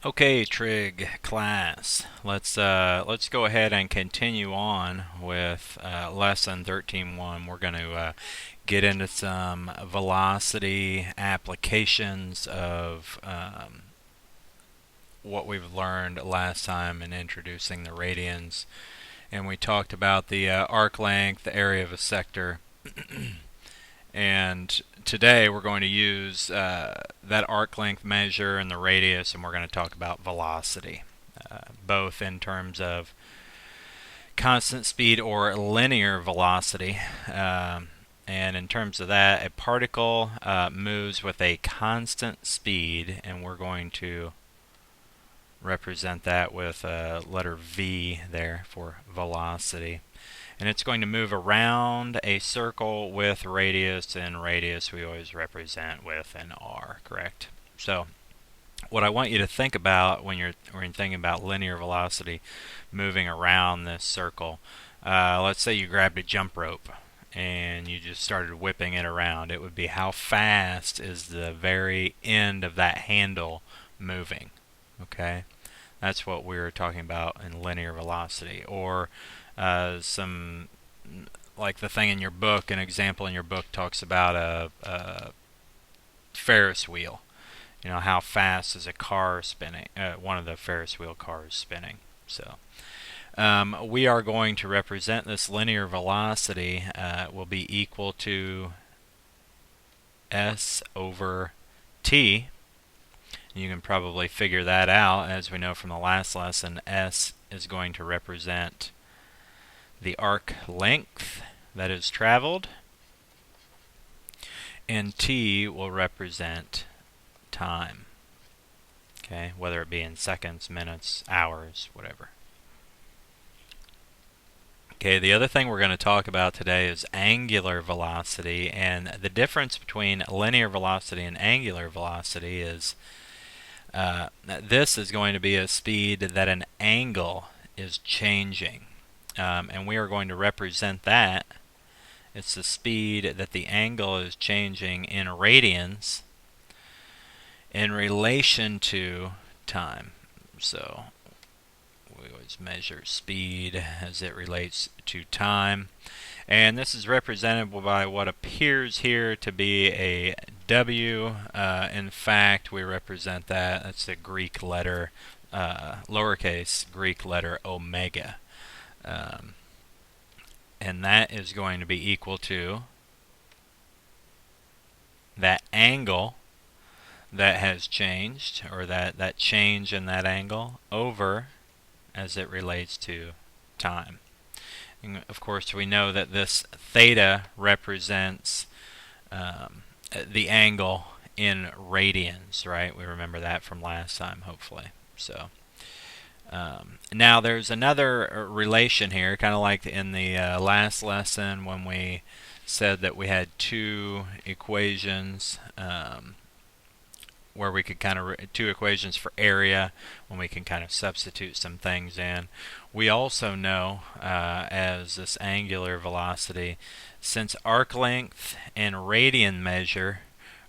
Okay, Trig class. Let's go ahead and continue on with lesson 13.1. We're going to get into some velocity applications of what we've learned last time in introducing the radians, and we talked about the arc length, the area of a sector, and today we're going to use that arc length measure and the radius, and we're going to talk about velocity, both in terms of constant speed or linear velocity. And in terms of that, a particle moves with a constant speed, and we're going to represent that with a letter V there for velocity. And it's going to move around a circle with radius, and radius we always represent with an R, correct? So what I want you to think about when you're thinking about linear velocity moving around this circle, let's say you grabbed a jump rope and you just started whipping it around. It would be how fast is the very end of that handle moving, okay? That's what we were talking about in linear velocity. Or some, like the thing in your book, an example in your book talks about a Ferris wheel. You know, how fast is a car spinning, one of the Ferris wheel cars spinning. So we are going to represent this linear velocity will be equal to s over t. You can probably figure that out. As we know from the last lesson, s is going to represent the arc length that is traveled, and t will represent time, okay, whether it be in seconds, minutes, hours, whatever. Okay, the other thing we're going to talk about today is angular velocity, and the difference between linear velocity and angular velocity is this is going to be a speed that an angle is changing, and we are going to represent that. It's the speed that the angle is changing in radians in relation to time. So we always measure speed as it relates to time, and this is represented by what appears here to be a W. In fact, we represent that. That's the Greek letter, lowercase Greek letter omega, and that is going to be equal to that angle that has changed, or that change in that angle, over as it relates to time. And of course, we know that this theta represents the angle in radians, right? We remember that from last time, hopefully. So now there's another relation here, kind of like in the last lesson when we said that we had two equations where we could kind of two equations for area, when we can kind of substitute some things in. We also know as this angular velocity, since arc length and radian measure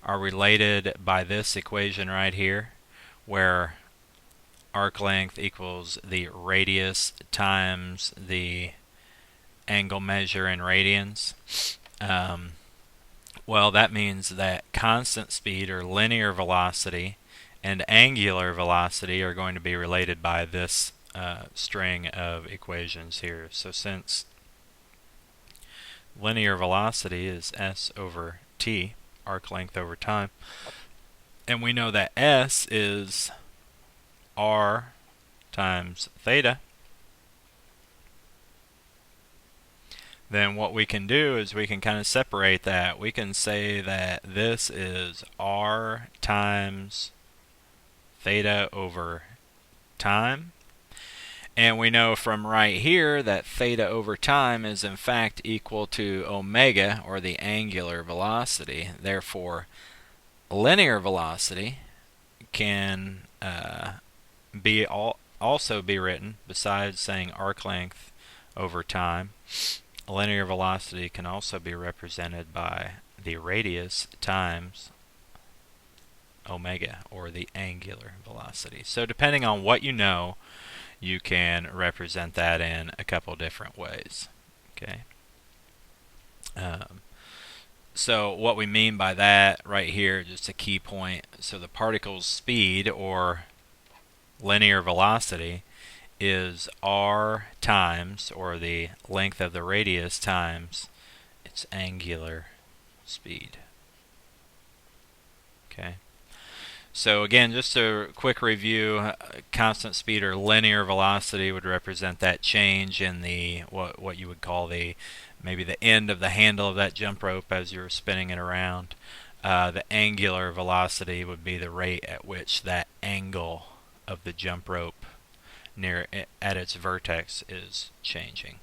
are related by this equation right here, where arc length equals the radius times the angle measure in radians. Well, that means that constant speed, or linear velocity, and angular velocity are going to be related by this string of equations here. So since linear velocity is s over t, arc length over time, and we know that s is r times theta, then what we can do is we can kind of separate that. We can say that this is r times theta over time, and we know from right here that theta over time is in fact equal to omega, or the angular velocity. Therefore, linear velocity can also be written, besides saying arc length over time, linear velocity can also be represented by the radius times omega, or the angular velocity. So depending on what you know, you can represent that in a couple different ways. Okay. So what we mean by that right here, just a key point, so the particle's speed or linear velocity is r times, or the length of the radius times its angular speed. Okay. So again, just a quick review, constant speed or linear velocity would represent that change in the what you would call the maybe the end of the handle of that jump rope as you're spinning it around. The angular velocity would be the rate at which that angle of the jump rope near at its vertex is changing.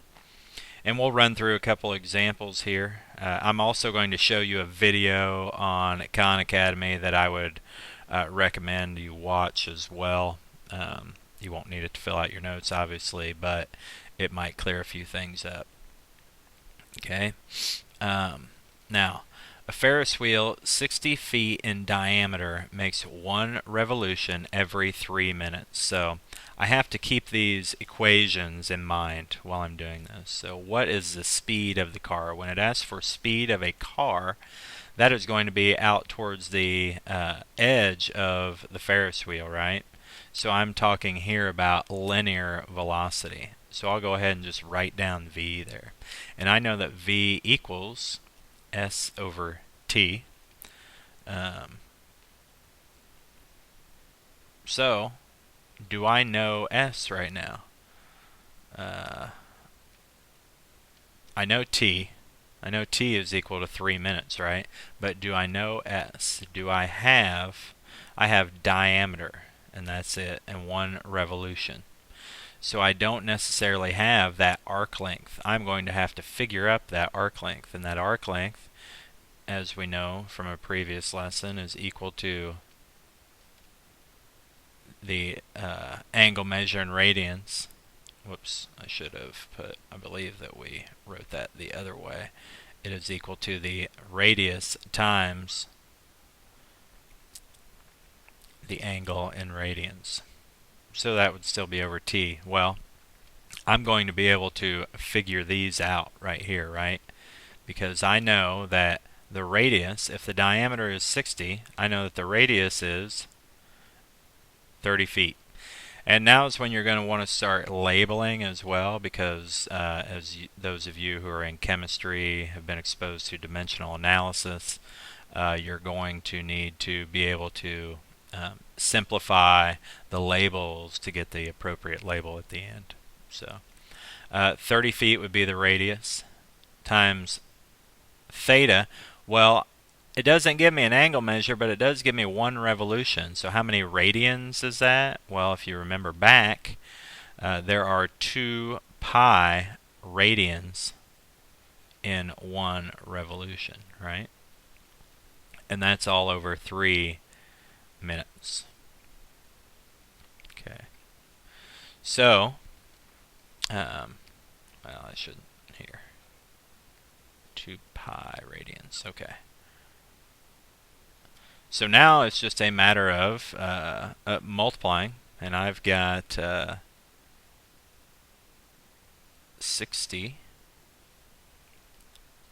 And we'll run through a couple examples here. I'm also going to show you a video on Khan Academy that I would recommend you watch as well. You won't need it to fill out your notes, obviously, but it might clear a few things up. Okay. Now, a Ferris wheel 60 feet in diameter makes one revolution every 3 minutes. So I have to keep these equations in mind while I'm doing this. So what is the speed of the car? When it asks for speed of a car, that is going to be out towards the edge of the Ferris wheel, right? So I'm talking here about linear velocity. So I'll go ahead and just write down v there. And I know that v equals s over t. So, do I know s right now? I know t. I know t is equal to 3 minutes, right? But do I know s? Do I have diameter, and that's it, and one revolution. So I don't necessarily have that arc length. I'm going to have to figure up that arc length, and that arc length, as we know from a previous lesson, is equal to the angle measure in radians. Whoops, I should have put, I believe that we wrote that the other way. It is equal to the radius times the angle in radians. So that would still be over t. Well, I'm going to be able to figure these out right here, right? Because I know that the radius, if the diameter is 60, I know that the radius is 30 feet. And now is when you're going to want to start labeling as well, because those of you who are in chemistry have been exposed to dimensional analysis, you're going to need to be able to simplify the labels to get the appropriate label at the end. So 30 feet would be the radius times theta. Well, it doesn't give me an angle measure, but it does give me one revolution. So how many radians is that? Well, if you remember back, there are 2 pi radians in one revolution, right? And that's all over 3 minutes. Okay. So, well, I shouldn't here. 2 pi radians. Okay. So now it's just a matter of multiplying, and I've got 60.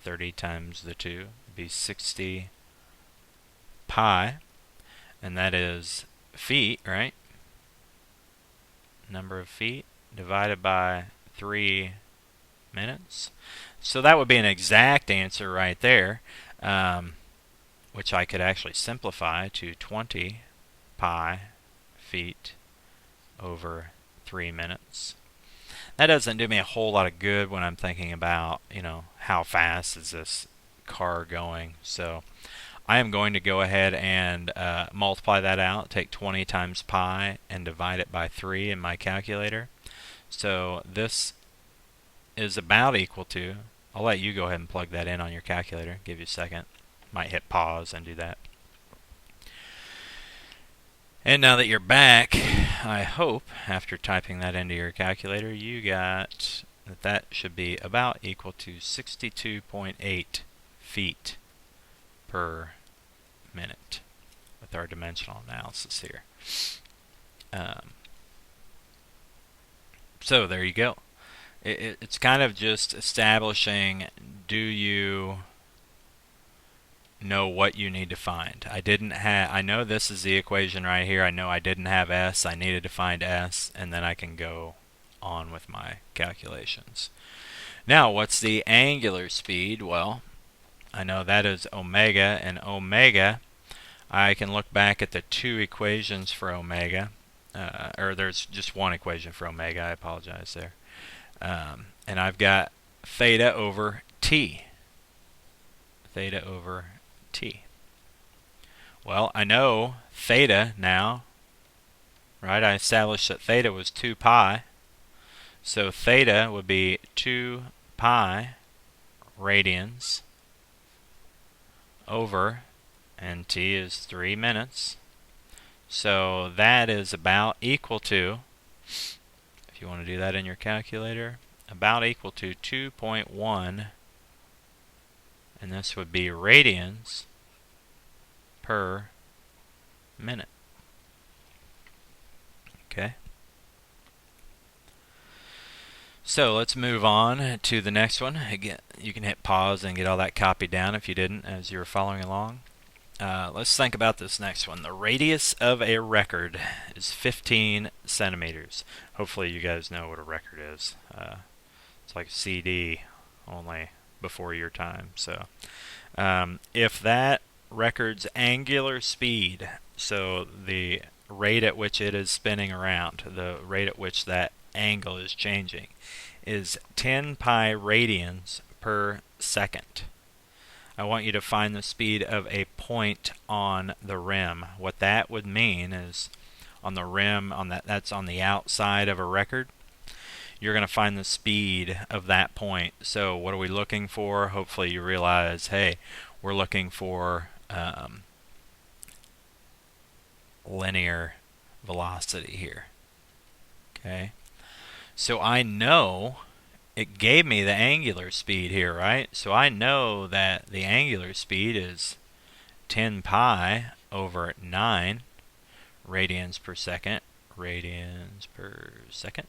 30 times the 2 would be 60 pi, and that is feet, right? Number of feet divided by 3 minutes. So that would be an exact answer right there, which I could actually simplify to 20 pi feet over 3 minutes. That doesn't do me a whole lot of good when I'm thinking about, how fast is this car going. So I am going to go ahead and multiply that out, take 20 times pi and divide it by 3 in my calculator. So this is about equal to, I'll let you go ahead and plug that in on your calculator, give you a second. Might hit pause and do that. And now that you're back, I hope after typing that into your calculator, you got that should be about equal to 62.8 feet per minute. with our dimensional analysis here. So there you go. It's kind of just establishing, do you know what you need to find? I know this is the equation right here. I know I didn't have S. I needed to find S, and then I can go on with my calculations. Now, what's the angular speed? Well, I know that is omega, and omega, I can look back at the two equations for omega, or there's just one equation for omega, I apologize there. And I've got theta over t. Theta over t. Well, I know theta now, right? I established that theta was 2 pi. So theta would be 2 pi radians over, and t is 3 minutes. So that is about equal to, if you want to do that in your calculator, about equal to 2.1, and this would be radians per minute. Okay. So let's move on to the next one. Again, you can hit pause and get all that copied down if you didn't as you were following along. Let's think about this next one. The radius of a record is 15 centimeters. Hopefully you guys know what a record is. It's like a CD, only before your time. So if that record's angular speed, so the rate at which it is spinning around, the rate at which that angle is changing, is 10 pi radians per second. I want you to find the speed of a point on the rim. What that would mean is on the rim, that's on the outside of a record, you're going to find the speed of that point. So what are we looking for? Hopefully you realize, hey, we're looking for linear velocity here. Okay. So I know it gave me the angular speed here, right? So I know that the angular speed is 10 pi over 9 radians per second. Radians per second.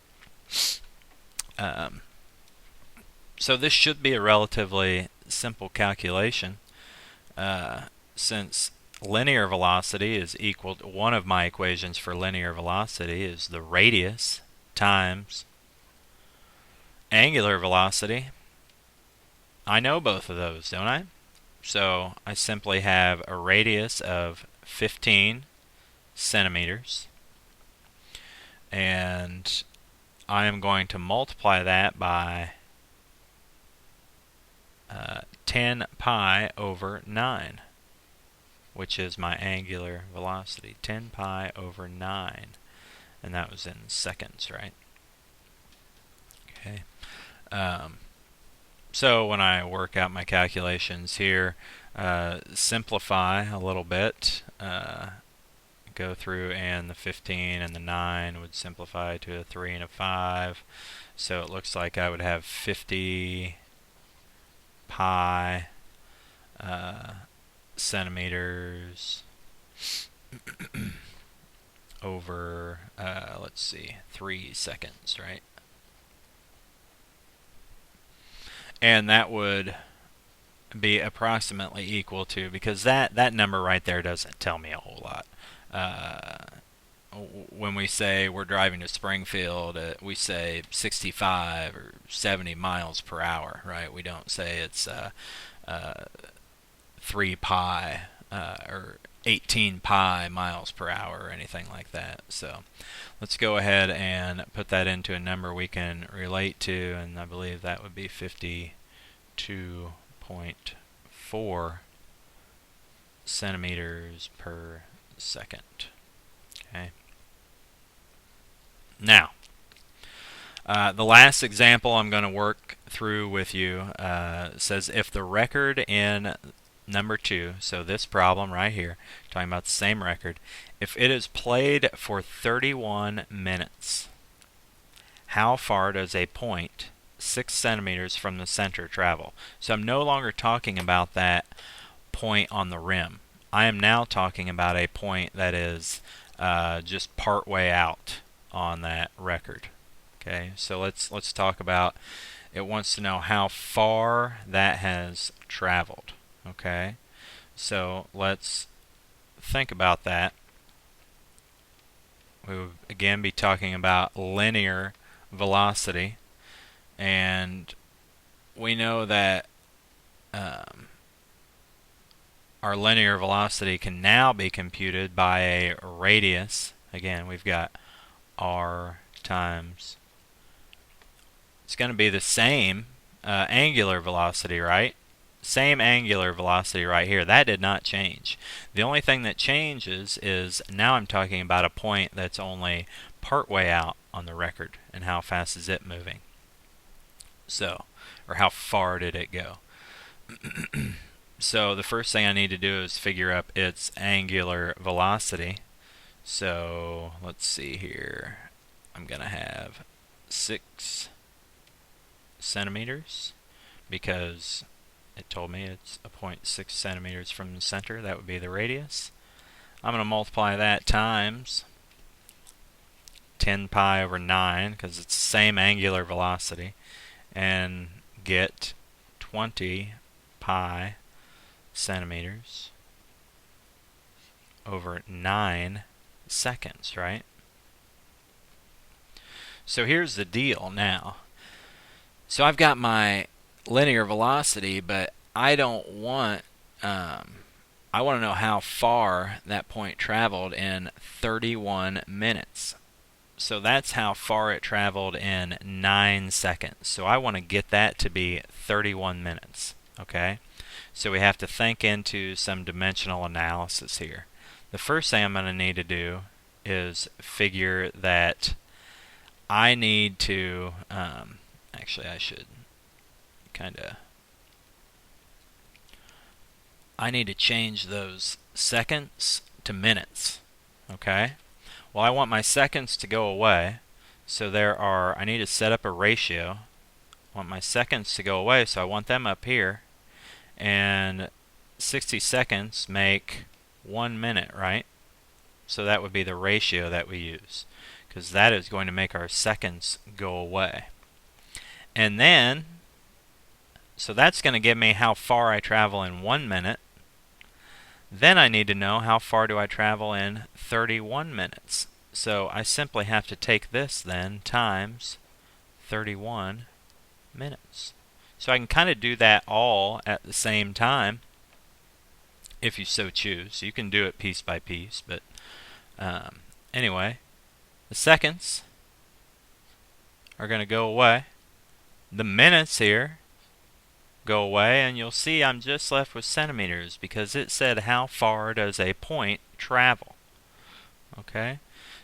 So this should be a relatively simple calculation, since linear velocity is equal to, one of my equations for linear velocity is the radius times angular velocity. I know both of those, don't I? So I simply have a radius of 15 centimeters, and I am going to multiply that by 10 pi over 9, which is my angular velocity. 10 pi over 9, and that was in seconds, right? Okay. So when I work out my calculations here, simplify a little bit, go through, and the 15 and the 9 would simplify to a 3 and a 5. So it looks like I would have 50 pi centimeters over, let's see, 3 seconds, right? And that would be approximately equal to, because that number right there doesn't tell me a whole lot. When we say we're driving to Springfield, we say 65 or 70 miles per hour, right? We don't say it's 3 pi or 18 pi miles per hour or anything like that. So let's go ahead and put that into a number we can relate to, and I believe that would be 52.4 centimeters per second. Okay. Now, the last example I'm going to work through with you says if the record in number 2, so this problem right here, talking about the same record, if it is played for 31 minutes, how far does a point 6 centimeters from the center travel? So I'm no longer talking about that point on the rim. I am now talking about a point that is just part way out on that record. Okay, so let's talk about, it wants to know how far that has traveled. Okay, so let's think about that. We would again be talking about linear velocity, and we know that our linear velocity can now be computed by a radius. Again, we've got r times, it's going to be the same angular velocity, right? Same angular velocity right here. That did not change. The only thing that changes is now I'm talking about a point that's only part way out on the record, and how fast is it moving. So, or how far did it go? So the first thing I need to do is figure up its angular velocity. So let's see here. I'm going to have 6 centimeters because it told me it's a point 6 centimeters from the center. That would be the radius. I'm going to multiply that times 10 pi over 9 because it's the same angular velocity, and get 20 pi centimeters over 9 seconds, right? So here's the deal now. So I've got my linear velocity, but I don't want, I want to know how far that point traveled in 31 minutes. So that's how far it traveled in 9 seconds. So I want to get that to be 31 minutes, okay? So we have to think into some dimensional analysis here. The first thing I'm going to need to do is figure that I need to, actually I should I need to change those seconds to minutes, okay? Well, I want my seconds to go away, so I need to set up a ratio. I want my seconds to go away, so I want them up here. And 60 seconds make 1 minute, right? So that would be the ratio that we use, because that is going to make our seconds go away. And then, so that's going to give me how far I travel in 1 minute. Then I need to know how far do I travel in 31 minutes. So I simply have to take this then times 31 minutes. So I can kind of do that all at the same time if you so choose. You can do it piece by piece, but anyway, the seconds are going to go away. The minutes here go away, and you'll see I'm just left with centimeters because it said how far does a point travel. Okay,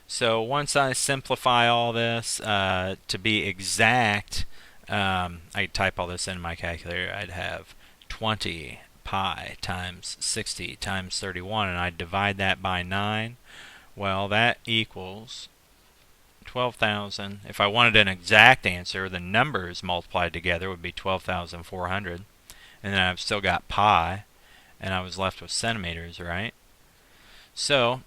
so once I simplify all this to be exact, I type all this in my calculator. I'd have 20 pi times 60 times 31, and I'd divide that by 9. Well, that equals 12,000. If I wanted an exact answer, the numbers multiplied together would be 12,400. And then I've still got pi, and I was left with centimeters, right? So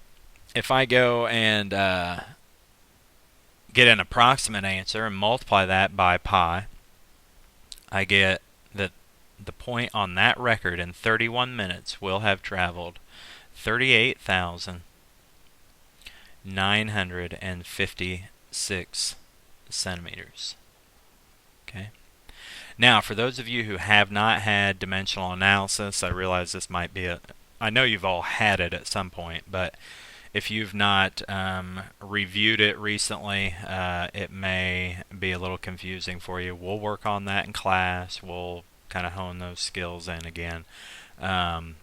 if I go and get an approximate answer and multiply that by pi, I get that the point on that record in 31 minutes will have traveled 38,956 centimeters. Okay. Now, for those of you who have not had dimensional analysis, I realize this might be I know you've all had it at some point, but if you've not reviewed it recently, it may be a little confusing for you. We'll work on that in class. We'll kind of hone those skills in again. I'm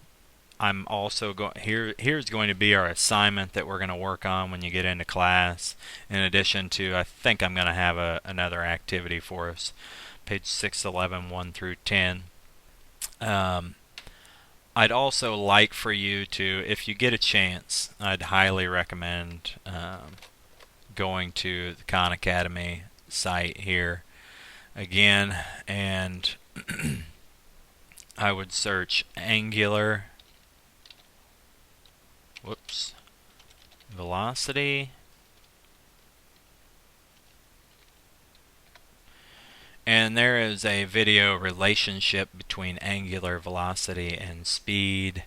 also here's going to be our assignment that we're going to work on when you get into class. In addition to, I think I'm going to have another activity for us. Page 611, 1 through 10. I'd also like for you to, if you get a chance, I'd highly recommend going to the Khan Academy site here again, and I would search angular whoops, velocity. And there is a video relationship between angular velocity and speed.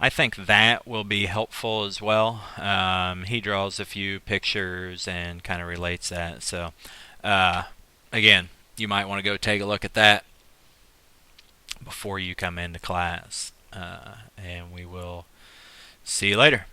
I think that will be helpful as well. He draws a few pictures and kind of relates that. So, again, you might want to go take a look at that before you come into class. And we will see you later.